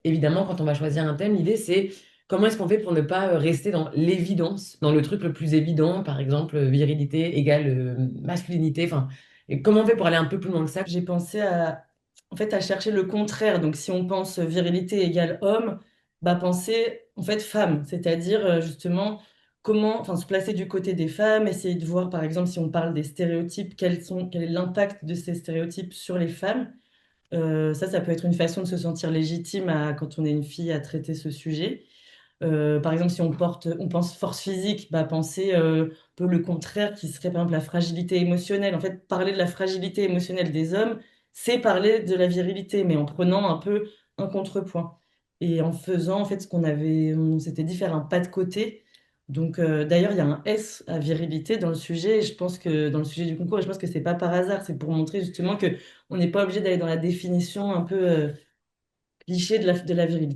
évidemment, quand on va choisir un thème, l'idée c'est comment est-ce qu'on fait pour ne pas rester dans l'évidence, dans le truc le plus évident, par exemple, virilité égale masculinité, enfin, et comment on fait pour aller un peu plus loin que ça? J'ai pensé en fait, à chercher le contraire. Donc, si on pense virilité égale homme, bah, penser, en fait, femme. C'est-à-dire, justement, comment, enfin, se placer du côté des femmes, essayer de voir, par exemple, si on parle des stéréotypes, quel est l'impact de ces stéréotypes sur les femmes. Ça peut être une façon de se sentir légitime quand on est une fille à traiter ce sujet. Par exemple, si on pense force physique, bah, penser un peu le contraire qui serait par exemple la fragilité émotionnelle. En fait, parler de la fragilité émotionnelle des hommes, c'est parler de la virilité, mais en prenant un peu un contrepoint. Et en faisant en fait ce on s'était dit faire un pas de côté. Donc d'ailleurs, il y a un S à virilité dans le sujet, et je pense que dans le sujet du concours, et je pense que c'est pas par hasard, c'est pour montrer justement que on n'est pas obligé d'aller dans la définition un peu cliché de la virilité.